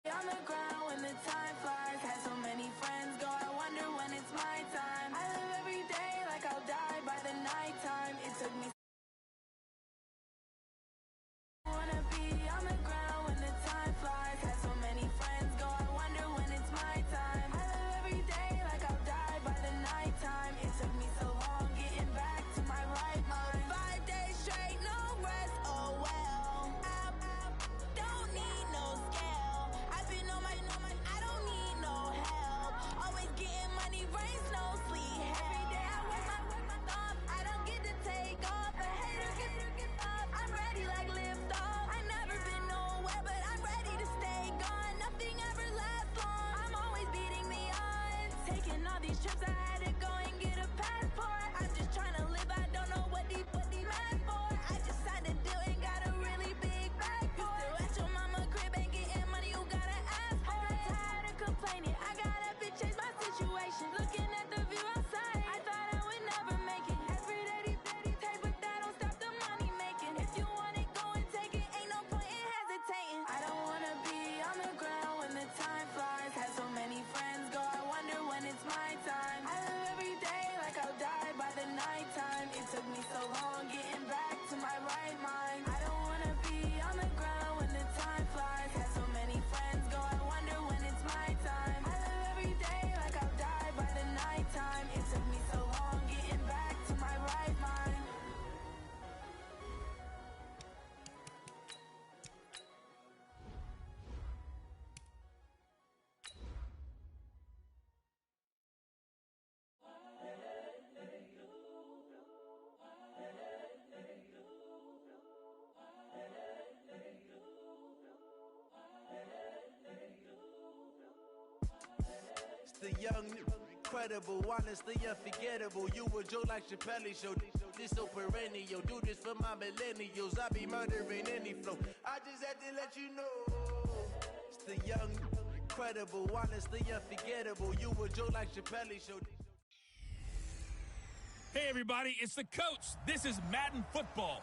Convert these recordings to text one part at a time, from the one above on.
On the ground when the time flies, had so many friends go, I wonder when it's my time. I live every day like I'll die by the nighttime. It took me wanna be on the ground when the time flies, had so many friends go, I wonder when it's my time. I live every day like I'll die by the nighttime. It took me so long getting back to my right mind. 5 days straight, no rest, oh well. Don't need no scale. I've been on my, I don't need no help. Always getting money, rains, no sleep. Every day I work my thumb. I don't get to take off. A hater get up. I'm ready like lift off. I never been nowhere, but I'm ready to stay gone. Nothing ever lasts long. I'm always beating the odds. Taking all these trips, I had to go and get a passport. I'm just trying to live. I don't know what the mad for. I just signed a deal and got a really big bag for it. Still at your mama crib and getting money, you gotta ask for it. I'm tired of complaining. I gotta bitch change my situation. Looking at the view outside, I thought I would never make it. Every day take, but that don't stop the money making. If you want it, go and take it. Ain't no point in hesitating. I don't wanna be on the ground when the time flies. Had so many friends go, I wonder when it's my time. I live every day like I'll die by the nighttime. It took me so long getting back to my right mind. I don't wanna be on the ground when the time flies. Had so many friends go, I wonder when it's my time. I live every day like I'll die by the nighttime. It took me so long getting back to my right mind. It's the young, incredible, honestly unforgettable. You a joke like Chappelle Show. This so perennial. Do this for my millennials. I be murdering any flow. I just had to let you know. It's the young, incredible, honestly unforgettable. You a joke like Chappelle Show. Hey, everybody, it's the coach. This is Madden Football.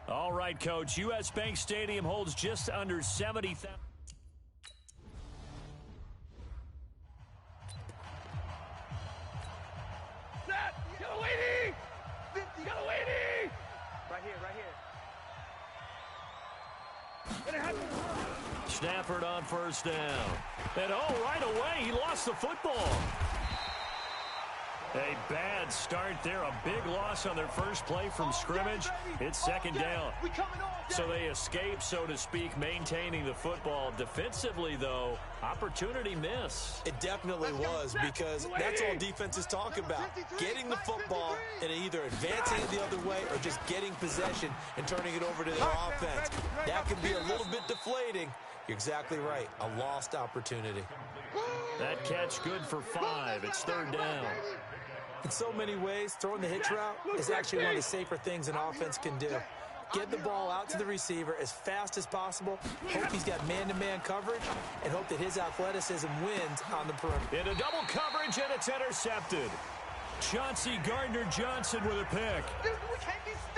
All right, Coach. U.S. Bank Stadium holds just under 70,000. Stafford on first down. And right away, he lost the football. A bad start there. A big loss on their first play from scrimmage. It's second down. So they escape, so to speak, maintaining the football. Defensively, though, opportunity miss. It definitely was, because that's all defenses talk about. Getting the football and either advancing it the other way or just getting possession and turning it over to their offense. That can be a little bit deflating. You're exactly right. A lost opportunity. That catch good for 5. It's third down. In so many ways, throwing the hitch route is actually one of the safer things an offense can do. Get the ball out to the receiver as fast as possible, hope he's got man-to-man coverage, and hope that his athleticism wins on the perimeter. In a double coverage, and it's intercepted. Chauncey Gardner-Johnson with a pick.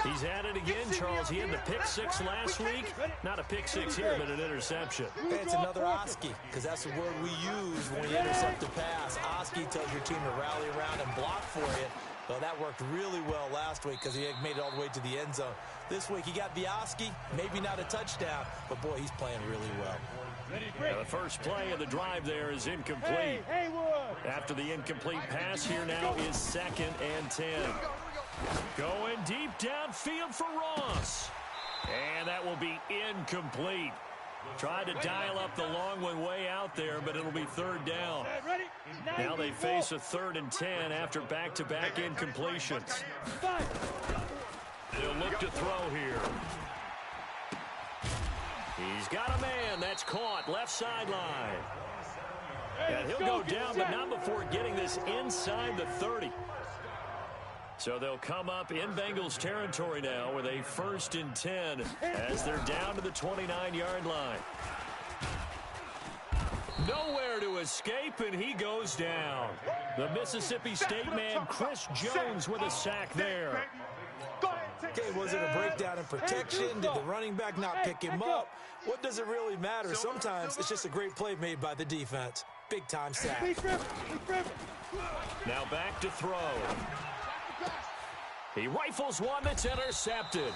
He's at it again, Charles. He had the pick 6 last week. Not a pick 6 here, but an interception. It's another Oski, because that's the word we use when you intercept a pass. Oski tells your team to rally around and block for you. Well, that worked really well last week because he made it all the way to the end zone. This week he got the Oski, maybe not a touchdown, but boy, he's playing really well. Now, the first play of the drive there is incomplete. After the incomplete pass, here now is 2nd and 10. Going deep downfield for Ross. And that will be incomplete. Tried to dial up the long one way out there, but it'll be third down. Now they face a 3rd and 10 after back-to-back incompletions. They'll look to throw here. He's got a man. That's caught. Left sideline. And he'll go down, but not before getting this inside the 30. So they'll come up in Bengals territory now with a 1st and 10 as they're down to the 29-yard line. Nowhere to escape, and he goes down. The Mississippi State man, Chris Jones, with a sack there. Okay, was it a breakdown in protection? Did the running back not pick him up? What does it really matter? Sometimes it's just a great play made by the defense. Big-time sack. Now back to throw. He rifles one that's intercepted.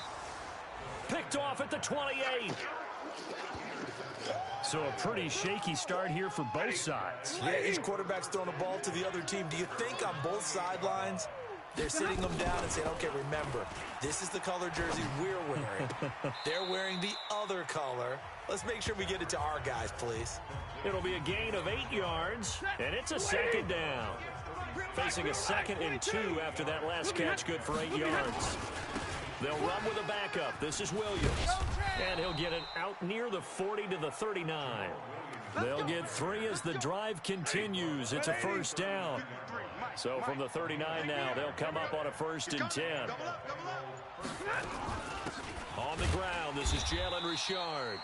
Picked off at the 28. So a pretty shaky start here for both sides. Yeah, each quarterback's throwing a ball to the other team. Do you think on both sidelines they're sitting them down and saying, okay, remember, this is the color jersey we're wearing. They're wearing the other color. Let's make sure we get it to our guys, please. It'll be a gain of 8 yards, and it's a second down. Facing a 2nd and 2 after that last catch, good for 8 yards. They'll run with a backup. This is Williams. And he'll get it out near the 40 to the 39. They'll get 3 as the drive continues. It's a first down. So from the 39 now, they'll come up on a 1st and 10. On the ground, this is Jalen Richard.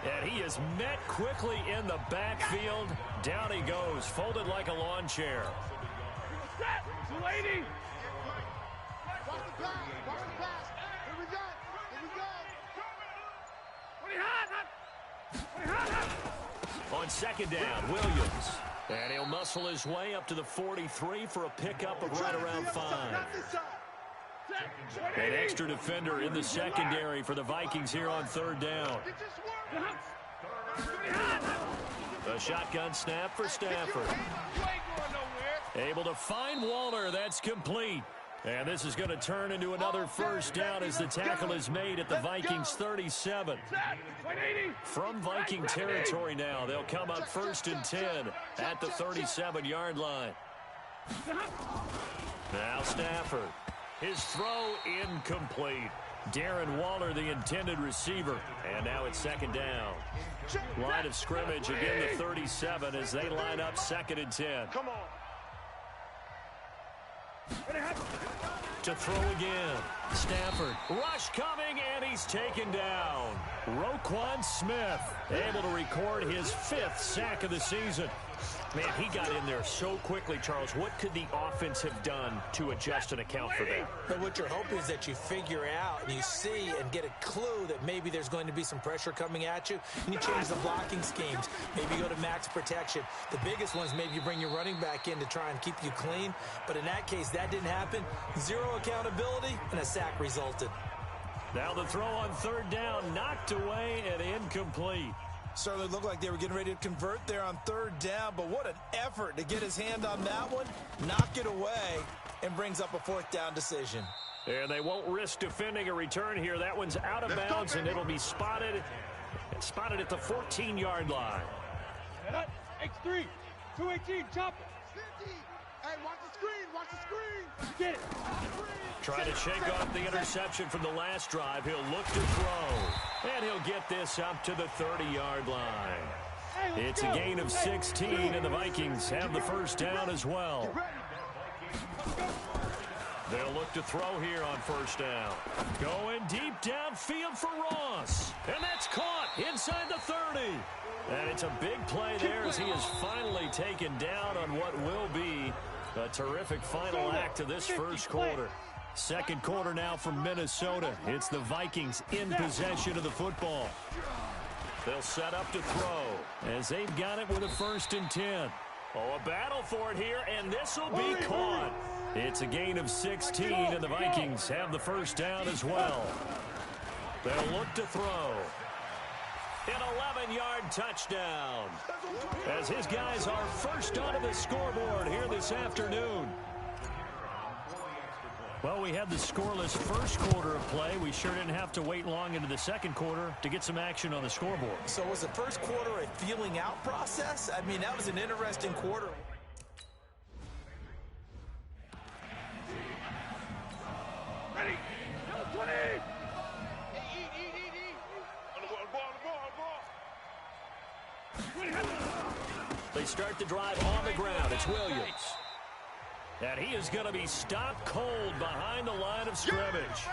And he is met quickly in the backfield. Down he goes, folded like a lawn chair. 280. Watch the pass. Watch the pass. Here we go. Here we go. On 2nd down, Williams. And he'll muscle his way up to the 43 for a pickup of right around 5. An extra defender in the secondary for the Vikings here on 3rd down. A shotgun snap for Stafford. Able to find Waller. That's complete. And this is going to turn into another first down as the tackle is made at the Vikings 37. From Viking territory now, they'll come up 1st and 10 at the 37-yard line. Now Stafford. His throw incomplete. Darren Waller, the intended receiver. And now it's 2nd down. Line of scrimmage, again the 37 as they line up 2nd and 10. Come on. To throw again. Stafford. Rush coming, and he's taken down. Roquan Smith able to record his 5th sack of the season. Man, he got in there so quickly, Charles. What could the offense have done to adjust and account for that? But what you're hoping is that you figure out and you see and get a clue that maybe there's going to be some pressure coming at you, and you change the blocking schemes. Maybe you go to max protection. The biggest one is maybe you bring your running back in to try and keep you clean. But in that case, that didn't happen. 0 accountability, and a sack resulted. Now the throw on 3rd down, knocked away and incomplete. Certainly looked like they were getting ready to convert there on 3rd down, but what an effort to get his hand on that one, knock it away, and brings up a 4th down decision. And they won't risk defending a return here. That one's out of bounds, and it'll be spotted at the 14-yard line. X3, 218, chop it. Hey, watch the screen. Watch the screen. Get it. Trying to shake off the interception from the last drive. He'll look to throw. And he'll get this up to the 30-yard line. It's a gain of 16, and the Vikings have the 1st down as well. They'll look to throw here on 1st down. Going deep downfield for Ross. And that's caught inside the 30. And it's a big play there as he is finally taken down on what will be a terrific final act of this 1st quarter. 2nd quarter now from Minnesota. It's the Vikings in possession of the football. They'll set up to throw as they've got it with a 1st and 10. Oh, a battle for it here, and this will be caught. It's a gain of 16, and the Vikings have the 1st down as well. They'll look to throw. An 11-yard touchdown as his guys are first onto the scoreboard here this afternoon. Well, we had the scoreless 1st quarter of play. We sure didn't have to wait long into the 2nd quarter to get some action on the scoreboard. So was the 1st quarter a feeling out process? I mean, that was an interesting quarter. Ready. 20. They start the drive on the ground. It's Williams. And he is going to be stopped cold behind the line of scrimmage.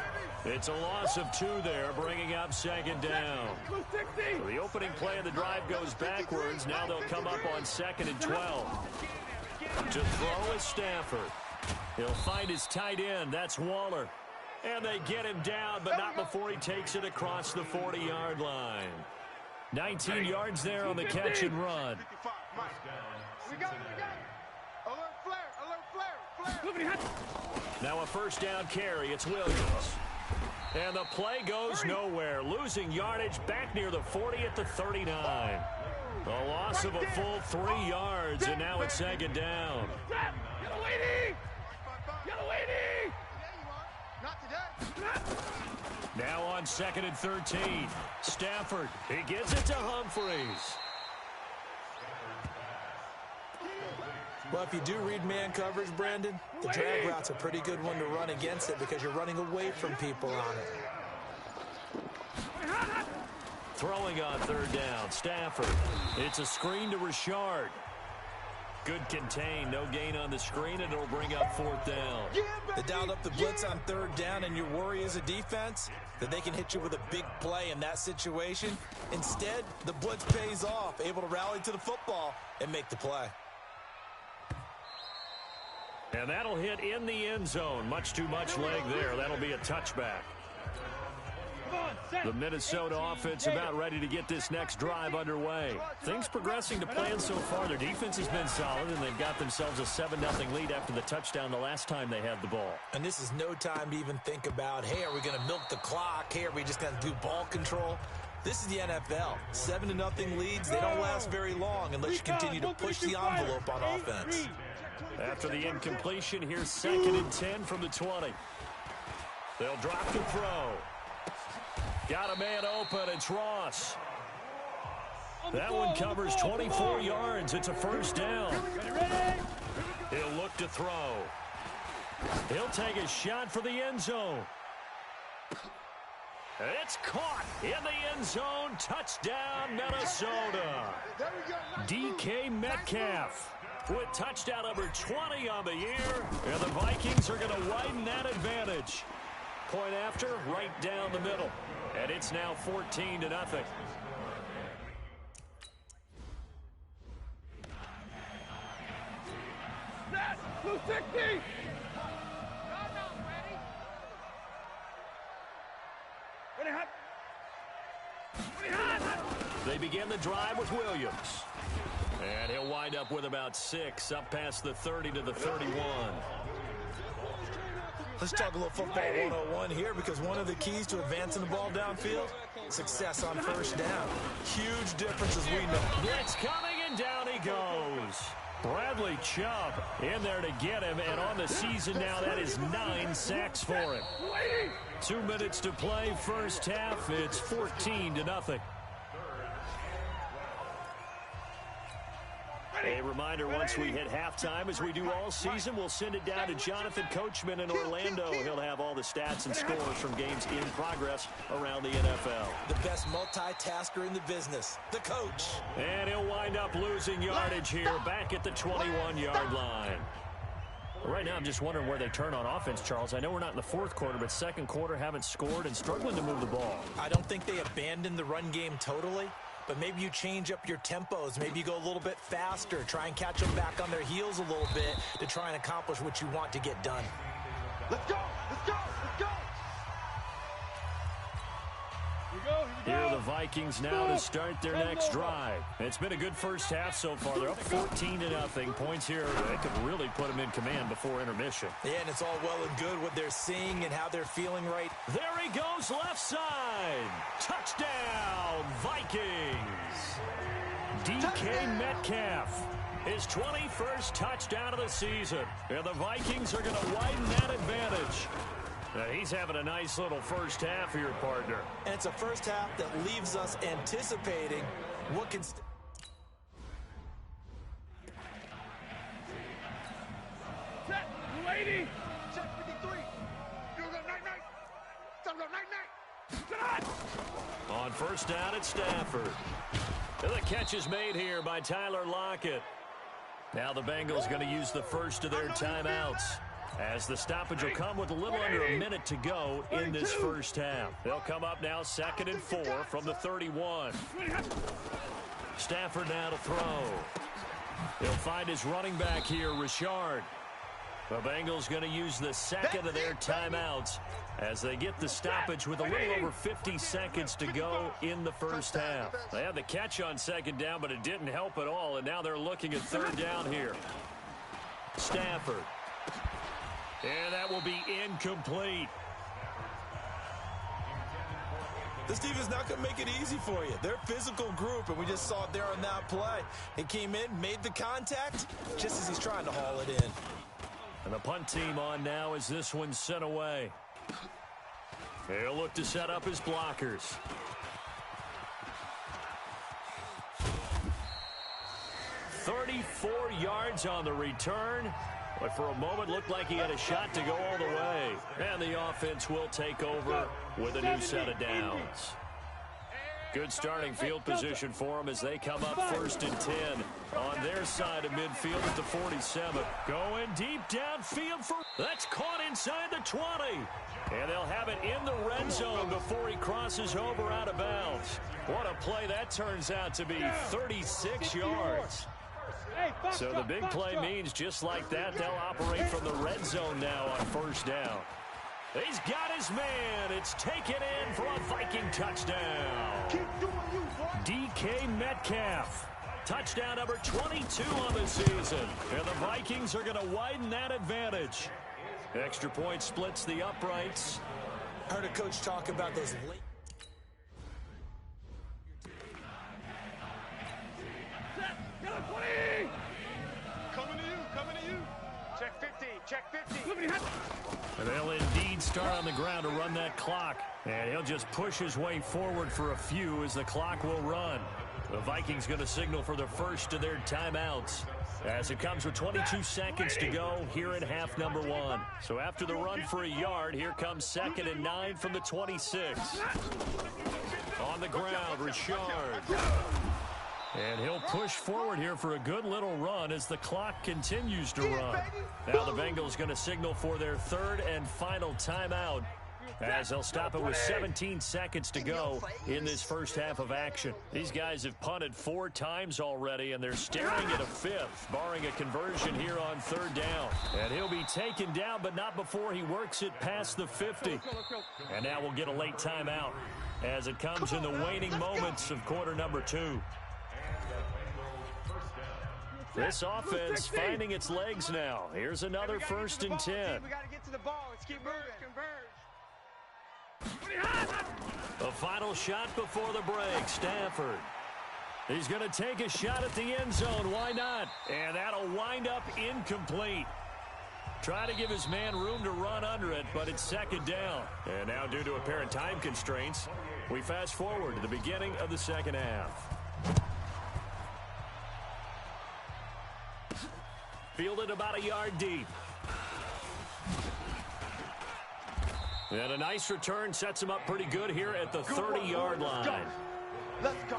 It's a loss of 2 there, bringing up 2nd down. So the opening play of the drive goes backwards. Now they'll come up on 2nd and 12. To throw is Stafford. He'll find his tight end. That's Waller. And they get him down, but not before he takes it across the 40-yard line. 19 yards there on the catch and run. We got it. Alert flare. Now a first down carry. It's Williams. And the play goes nowhere. Losing yardage back near the 40 at the 39. A loss of a full 3 yards, and now it's second down. Yellow lady! Yellow lady! Not today. Now on 2nd and 13. Stafford, he gives it to Humphreys. Well, if you do read man coverage, Brandon, the drag route's a pretty good one to run against it because you're running away from people on it. Throwing on 3rd down, Stafford. It's a screen to Richard. Good contain, no gain on the screen, and it'll bring up 4th down. They dialed up the blitz on 3rd down, and your worry as a defense that they can hit you with a big play in that situation. Instead, the blitz pays off, able to rally to the football and make the play. And that'll hit in the end zone. Much too much leg there. That'll be a touchback. The Minnesota offense about ready to get this next drive underway. Things progressing to plan so far. Their defense has been solid, and they've got themselves a 7-0 lead after the touchdown the last time they had the ball. And this is no time to even think about, hey, are we going to milk the clock? Hey, are we just going to do ball control? This is the NFL. 7-0 leads, they don't last very long unless you continue to push the envelope on offense. After the incompletion, here's 2nd and 10 from the 20. They'll drop the throw. Got a man open. It's Ross. That one covers 24 yards. It's a first down. He'll look to throw. He'll take a shot for the end zone. It's caught in the end zone. Touchdown, Minnesota. DK Metcalf with touchdown number 20 on the year. And the Vikings are going to widen that advantage. Point after, right down the middle. And it's now 14-0. Set! 260! Ready, hot! Ready, hot! They begin the drive with Williams. And he'll wind up with about 6, up past the 30 to the 31. Let's talk a little football 101 here because one of the keys to advancing the ball downfield, success on first down. Huge difference as we know. Blitz coming, and down he goes. Bradley Chubb in there to get him, and on the season now, that is 9 sacks for him. 2 minutes to play, first half. It's 14-0. A reminder, once we hit halftime, as we do all season, we'll send it down to Jonathan Coachman in Orlando. He'll have all the stats and scores from games in progress around the NFL. The best multitasker in the business, the coach. And he'll wind up losing yardage here back at the 21-yard line. Right now, I'm just wondering where they turn on offense, Charles. I know we're not in the 4th quarter, but 2nd quarter haven't scored and struggling to move the ball. I don't think they abandoned the run game totally. But maybe you change up your tempos. Maybe you go a little bit faster. Try and catch them back on their heels a little bit to try and accomplish what you want to get done. Let's go! Let's go! Let's go! Here Here are the Vikings now to start their next drive. It's been a good first half so far. They're up 14-0. Points here, they could really put them in command before intermission. Yeah, and it's all well and good what they're seeing and how they're feeling right. There he goes, left side. Touchdown, Vikings. DK Metcalf, his 21st touchdown of the season. And the Vikings are going to widen that advantage. He's having a nice little first half here, partner. And it's a first half that leaves us anticipating what can... Set! Lady! Check 53. You go night-night. Time to go night-night. On first down, it's Stafford. And the catch is made here by Tyler Lockett. Now the Bengals going to use the first of their timeouts, as the stoppage will come with a little under a minute to go in this first half. They'll come up now 2nd and 4 from the 31. Stafford now to throw. He'll find his running back here, Richard. The Bengals going to use the second of their timeouts as they get the stoppage with a little over 50 seconds to go in the first half. They had the catch on second down, but it didn't help at all, and now they're looking at third down here. Stafford. And that will be incomplete. This defense is not going to make it easy for you. They're a physical group, and we just saw it there on that play. He came in, made the contact, just as he's trying to haul it in. And the punt team on now as this one's sent away. He'll look to set up his blockers. $34 yards on the return. But for a moment, looked like he had a shot to go all the way. And the offense will take over with a new set of downs. Good starting field position for them as they come up 1st and 10 on their side of midfield at the 47. Going deep downfield for... That's caught inside the 20. And they'll have it in the red zone before he crosses over out of bounds. What a play that turns out to be, 36 yards. So the big play means just like that, they'll operate from the red zone now on 1st down. He's got his man. It's taken in for a Viking touchdown. DK Metcalf. Touchdown number 22 on the season. And the Vikings are going to widen that advantage. Extra point splits the uprights. I heard a coach talk about those late. Coming to you. Check 50, check 50. And they'll indeed start on the ground to run that clock. And he'll just push his way forward for a few as the clock will run. The Vikings going to signal for the first of their timeouts as it comes with 22 seconds to go here in half number 1. So after the run for a yard, here comes 2nd and 9 from the 26. On the ground, Richard. And he'll push forward here for a good little run as the clock continues to run. Now the Bengals going to signal for their 3rd and final timeout as they'll stop it with 17 seconds to go in this first half of action. These guys have punted 4 times already, and they're staring at a 5th, barring a conversion here on 3rd down. And he'll be taken down, but not before he works it past the 50. And now we'll get a late timeout as it comes in the waning moments of quarter number 2. This offense finding its legs now. Here's another 1st and 10. We got to get to the ball. Let's keep moving. The final shot before the break, Stafford. He's going to take a shot at the end zone. Why not? And that'll wind up incomplete. Trying to give his man room to run under it, but it's 2nd down. And now due to apparent time constraints, we fast forward to the beginning of the 2nd half. Fielded about a yard deep. And a nice return sets him up pretty good here at the 30-yard line. Let's go.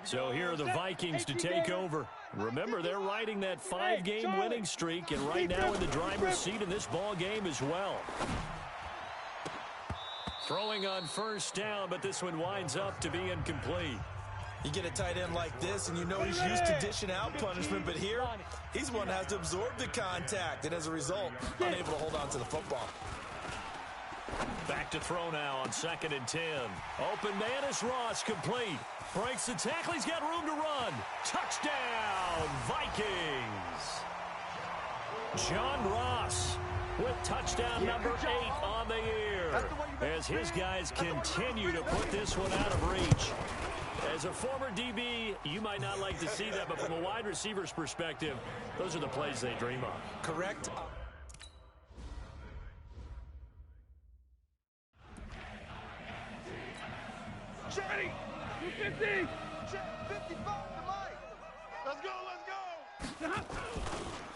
So here are the Vikings to take over. Remember, they're riding that 5-game winning streak, and right now in the driver's seat in this ball game as well. Throwing on 1st down, but this one winds up to be incomplete. You get a tight end like this, and you know he's used to dishing out punishment, but here, he's one that has to absorb the contact, and as a result, unable to hold on to the football. Back to throw now on 2nd and 10. Open man is Ross, complete. Breaks the tackle, he's got room to run. Touchdown, Vikings! John Ross with touchdown number 8 on the year as his guys continue to put this one out of reach. As a former DB, you might not like to see that, but from a wide receiver's perspective, those are the plays they dream of. Correct. Ready. 250. 55 to Mike. Let's go.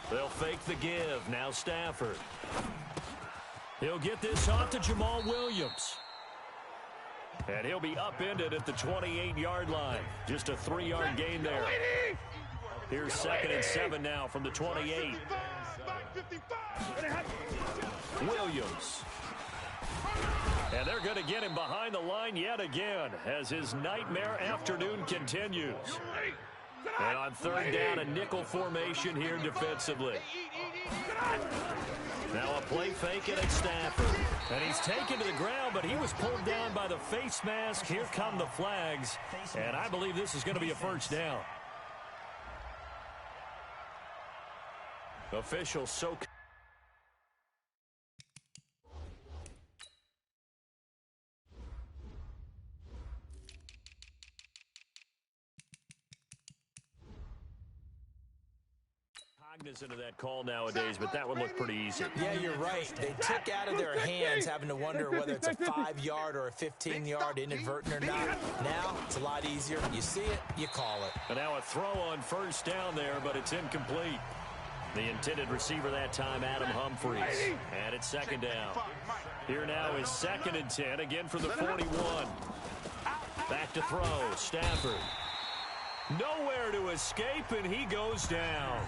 They'll fake the give. Now Stafford. He'll get this off to Jamal Williams. And he'll be upended at the 28-yard line. Just a 3-yard gain there. Here's 2nd and 7 now from the 28. Williams. And they're going to get him behind the line yet again as his nightmare afternoon continues. And on third down, a nickel formation here defensively. Now a play fake and it's Stafford. And he's taken to the ground, but he was pulled down by the face mask. Here come the flags. And I believe this is going to be a first down. Officials so... cognizant of that call nowadays, but that would look pretty easy. Yeah, you're right. They took out of their hands having to wonder whether it's a 5-yard or a 15-yard inadvertent or not. Now, it's a lot easier. You see it, you call it. And now a throw on first down there, but it's incomplete. The intended receiver that time, Adam Humphries. And it's second down. Here now is 2nd and 10, again for the 41. Back to throw, Stafford. Nowhere to escape, and he goes down.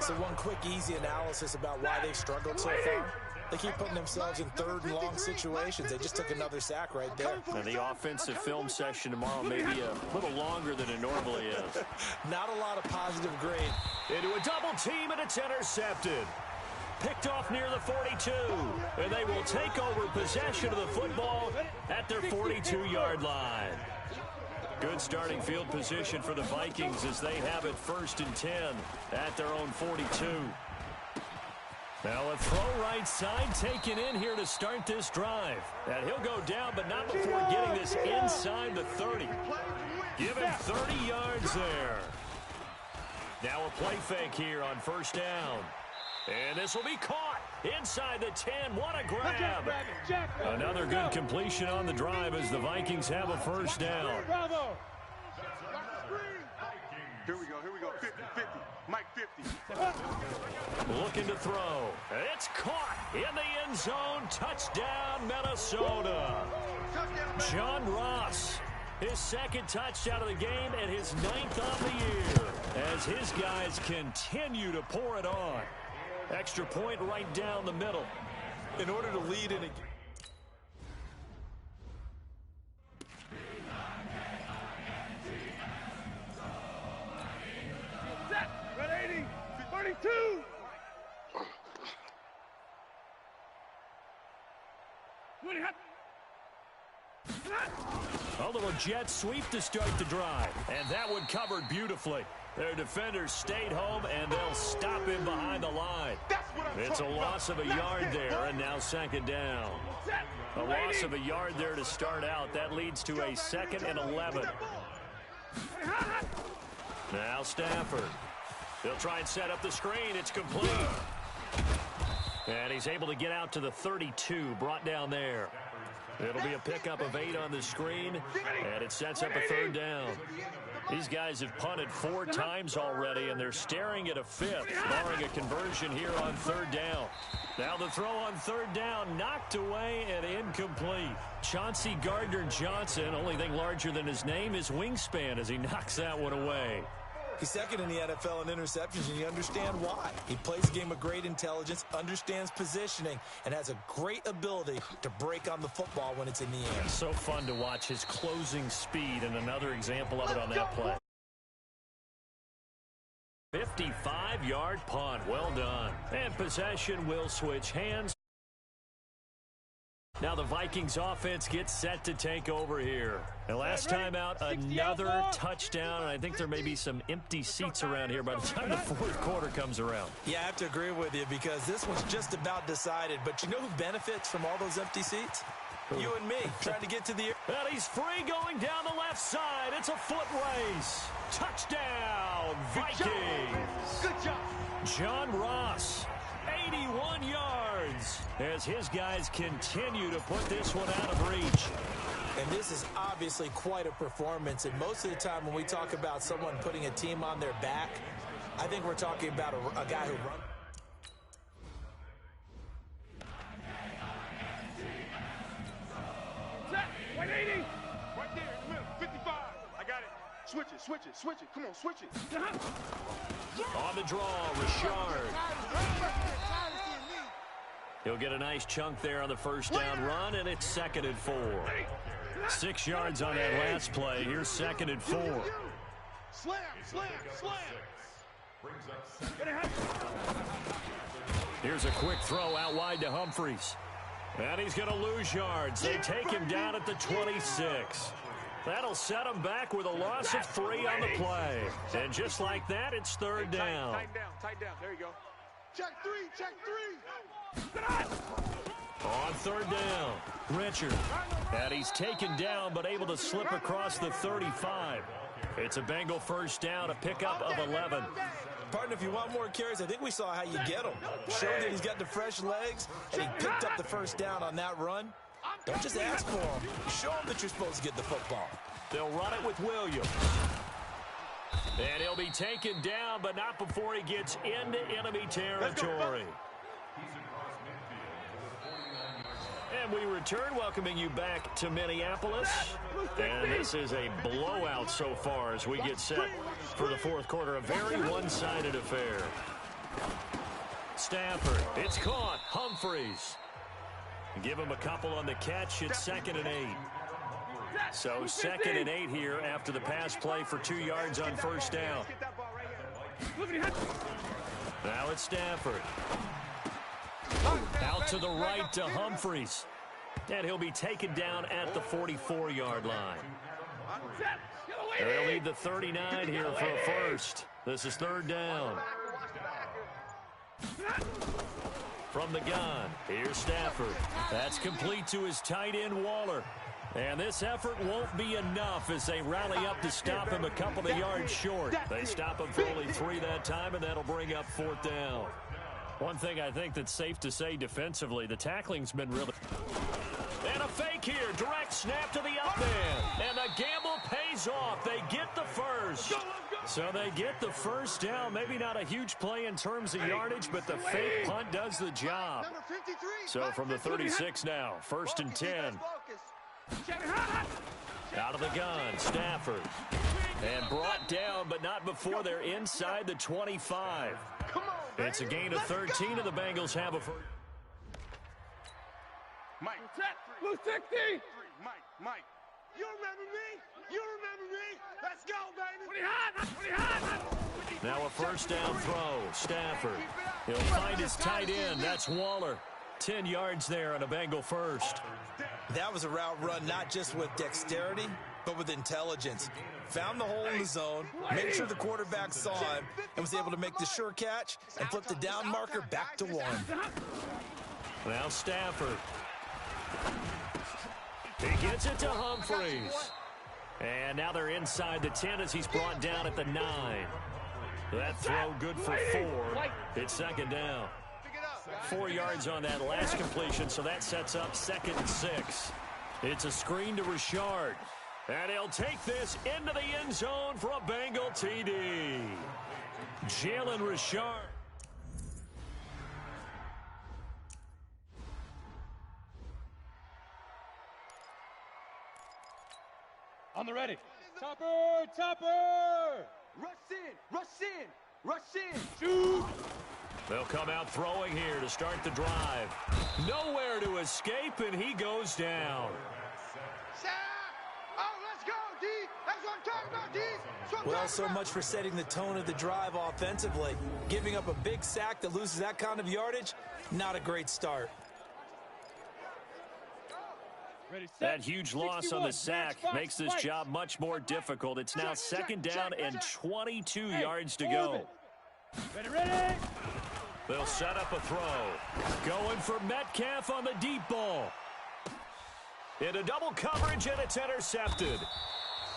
So one quick, easy analysis about why they've struggled so far. They keep putting themselves in third and long situations. They just took another sack right there. Now the offensive film session tomorrow may be a little longer than it normally is. Not a lot of positive grade. Into a double team, and it's intercepted. Picked off near the 42. And they will take over possession of the football at their 42-yard line. Good starting field position for the Vikings as they have it 1st and 10 at their own 42. Now a throw right side taken in here to start this drive. And he'll go down, but not before getting this inside the 30. Give him 30 yards there. Now a play fake here on first down. And this will be caught inside the 10. What a grab. Another good completion on the drive as the Vikings have a first down. Here we go. 50, 50. Mike 50. Looking to throw. It's caught in the end zone. Touchdown, Minnesota. John Ross, his 2nd touchdown of the game and his 9th of the year as his guys continue to pour it on. Extra point right down the middle. In order to lead in a... Red 80, 32. A little jet sweep to start the drive. And that one covered beautifully. Their defenders stayed home, and they'll stop him behind the line. It's a loss of a yard there, and now 2nd down. A loss of a yard there to start out. That leads to a 2nd and 11. Now Stafford. They'll try and set up the screen. It's complete. And he's able to get out to the 32, brought down there. It'll be a pickup of 8 on the screen, and it sets up a 3rd down. These guys have punted 4 times already, and they're staring at a 5th, barring a conversion here on 3rd down. Now the throw on 3rd down, knocked away and incomplete. Chauncey Gardner-Johnson, only thing larger than his name is wingspan as he knocks that one away. He's 2nd in the NFL in interceptions, and you understand why. He plays a game of great intelligence, understands positioning, and has a great ability to break on the football when it's in the air. So fun to watch his closing speed, and another example of it on that play. 55-yard punt. Well done. And possession will switch hands. Now the Vikings offense gets set to take over here. And last time out, another touchdown. And I think there may be some empty seats around here by the time the 4th quarter comes around. Yeah, I have to agree with you because this one's just about decided. But you know who benefits from all those empty seats? You and me, trying to get to the... And he's free going down the left side. It's a foot race. Touchdown, Vikings. Good job. John Ross, 81 yards, as his guys continue to put this one out of reach. And this is obviously quite a performance. And most of the time when we talk about someone putting a team on their back, I think we're talking about a guy who runs. Right 80. Right there in the middle. 55. I got it. Switch it. Come on, switch it. On the draw, Richard. He'll get a nice chunk there on the first down run, and it's 2nd and 4. 6 yards on that last play. Here's 2nd and 4. Slam, slam, slam. Here's a quick throw out wide to Humphries. And he's going to lose yards. They take him down at the 26. That'll set him back with a loss of 3 on the play. And just like that, it's 3rd down. Tight down. There you go. Check three. On 3rd down, Richard. And he's taken down but able to slip across the 35. It's a Bengal first down, a pickup of 11. Partner, if you want more carries, I think we saw how you get them. Showed that he's got the fresh legs, and he picked up the first down on that run. Don't just ask for them. Show them that you're supposed to get the football. They'll run it with Williams. And he'll be taken down, but not before he gets into enemy territory. And we return, welcoming you back to Minneapolis. And this is a blowout so far as we get set for the 4th quarter. A very one-sided affair. Stafford, it's caught. Humphries. Give him a couple on the catch. It's 2nd and 8. So 2nd and 8 here after the pass play for 2 yards on first down. Now it's Stafford. Out to the right to Humphries. And he'll be taken down at the 44-yard line. They'll need the 39 here for a first. This is 3rd down. From the gun, here's Stafford. That's complete to his tight end, Waller. And this effort won't be enough as they rally up to stop him a couple of yards short. They stop him for only 3 that time, and that'll bring up 4th down. One thing I think that's safe to say defensively, the tackling's been really... And a fake here, direct snap to the up end. And the gamble pays off. They get the first. So they get the first down. Maybe not a huge play in terms of yardage, but the fake punt does the job. So from the 36 now, 1st and 10. Out of the gun, Stafford. And brought down, but not before they're inside the 25. It's a gain of 13, and the Bengals have a first. Mike. Mike. You remember me? Let's go, baby. Now a first down throw. Stafford. He'll find his tight end. That's Waller. 10 yards there on a Bengal first. That was a route run not just with dexterity, but with intelligence. Found the hole in the zone, made sure the quarterback saw him, and was able to make the sure catch and flip the down marker back to 1. Now Stafford. He gets it to Humphries. And now they're inside the 10 as he's brought down at the 9. That throw good for 4. It's 2nd down. 4 yards on that last completion, so that sets up 2nd and 6. It's a screen to Richard. And he'll take this into the end zone for a Bengal TD. Jalen Richard. On the ready. Topper! Rush in! Shoot! They'll come out throwing here to start the drive. Nowhere to escape, and he goes down. Oh, let's go, D. That's what I'm talking about, D. Well, so much for setting the tone of the drive offensively. Giving up a big sack that loses that kind of yardage, not a great start. That huge loss on the sack makes this job much more difficult. It's now 2nd down and 22 yards to go. Ready! They'll set up a throw. Going for Metcalf on the deep ball. Into double coverage, and it's intercepted.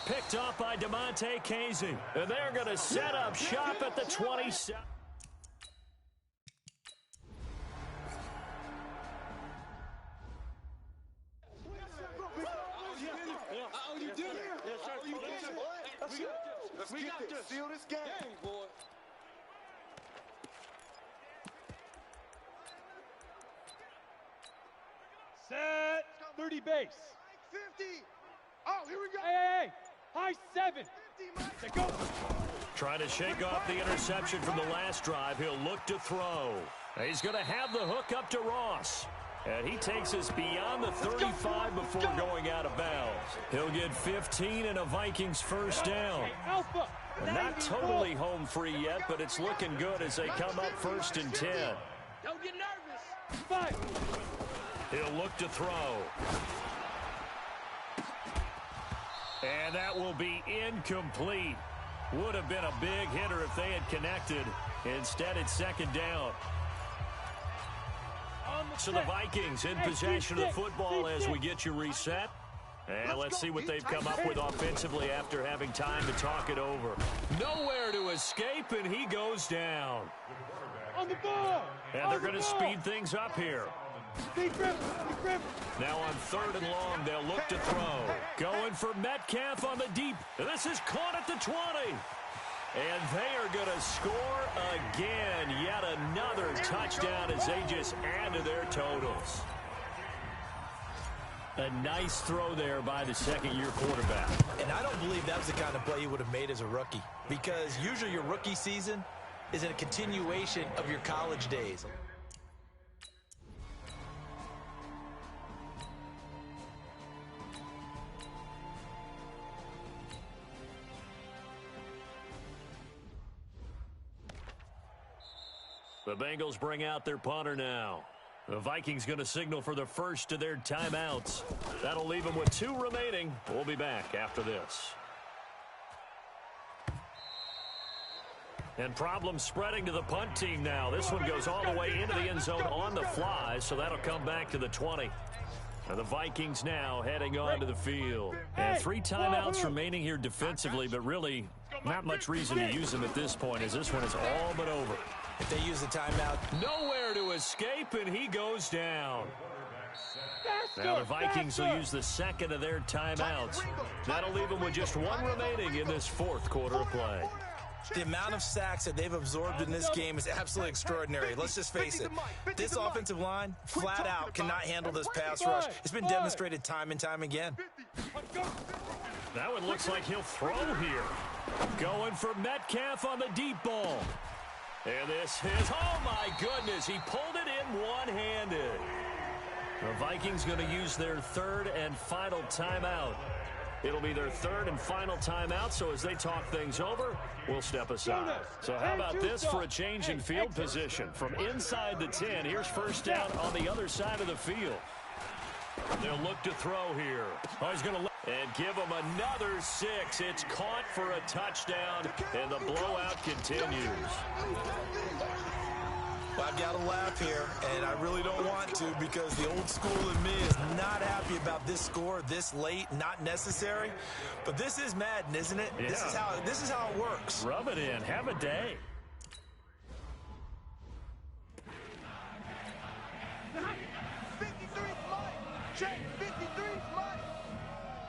Picked off by DeMonte Casey. And they're going to set up shop at the 27. Let's get this. Seal this game, boy. Set. 30 base. 50. Oh, here we go. Hey. High 7. Let's go. Trying to shake off the interception from the last drive. He'll look to throw. He's going to have the hook up to Ross. And he takes us beyond the 35 before going out of bounds. He'll get 15 and a Vikings first down. Not totally home free yet, but it's looking good as they come up 1st and 10. Don't get nervous. He'll look to throw. And that will be incomplete. Would have been a big hitter if they had connected. Instead, it's 2nd down. So the Vikings in possession of the football as we get you reset. And let's see what they've come up with offensively after having time to talk it over. Nowhere to escape, and he goes down. On the ball. And they're going to speed things up here. Now on 3rd and long, they'll look to throw. Going for Metcalf on the deep. This is caught at the 20. And they are going to score again. Yet another touchdown as they just add to their totals. A nice throw there by the 2nd-year quarterback. And I don't believe that was the kind of play he would have made as a rookie. Because usually your rookie season is a continuation of your college days. The Bengals bring out their punter now. The Vikings going to signal for the first of their timeouts. That'll leave them with 2 remaining. We'll be back after this. And problems spreading to the punt team now. This one goes all the way into the end zone on the fly, so that'll come back to the 20. And the Vikings now heading on to the field. And 3 timeouts remaining here defensively, but really not much reason to use them at this point as this one is all but over. If they use the timeout. Nowhere to escape, and he goes down. Now the Vikings will use the 2nd of their timeouts. That'll leave them with just 1 remaining in this 4th quarter of play. The amount of sacks that they've absorbed in this game is absolutely extraordinary. Let's just face it. This offensive line, flat out, cannot handle this pass rush. It's been demonstrated time and time again. That one looks like he'll throw here. Going for Metcalf on the deep ball. And this is, oh my goodness, he pulled it in one-handed. The Vikings going to use their 3rd and final timeout. It'll be their 3rd and final timeout, so as they talk things over, we'll step aside. So how about this for a change in field position? From inside the 10, here's 1st down on the other side of the field. They'll look to throw here. Oh, he's going to and give him another 6. It's caught for a touchdown, and the blowout continues. Well, I've got to laugh here, and I really don't want to because the old school in me is not happy about this score this late, not necessary. But this is Madden, isn't it? Yeah. This is how it works. Rub it in. Have a day. Check, 53's mine.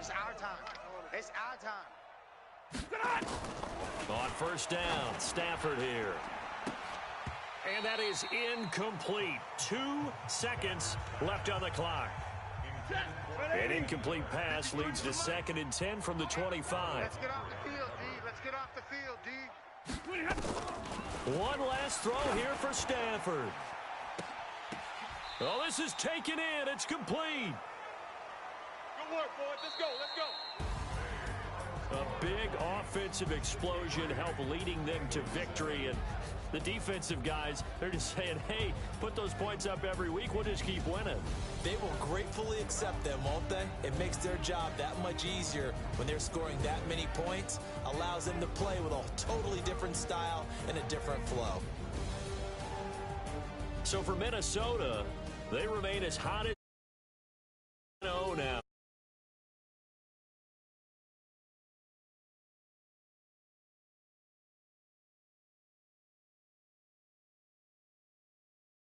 It's our time. It's our time. On 1st down, Stafford here. And that is incomplete. 2 seconds left on the clock. An incomplete pass leads to 2nd and 10 from the 25. Let's get off the field, D. Let's get off the field, D. One last throw here for Stafford. Oh, this is taken in. It's complete. Good work, boys. Let's go. Let's go. A big offensive explosion helped leading them to victory. And the defensive guys, they're just saying, hey, put those points up every week. We'll just keep winning. They will gratefully accept them, won't they? It makes their job that much easier when they're scoring that many points. Allows them to play with a totally different style and a different flow. So for Minnesota, they remain as hot as 0 now.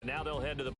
Now they'll head to the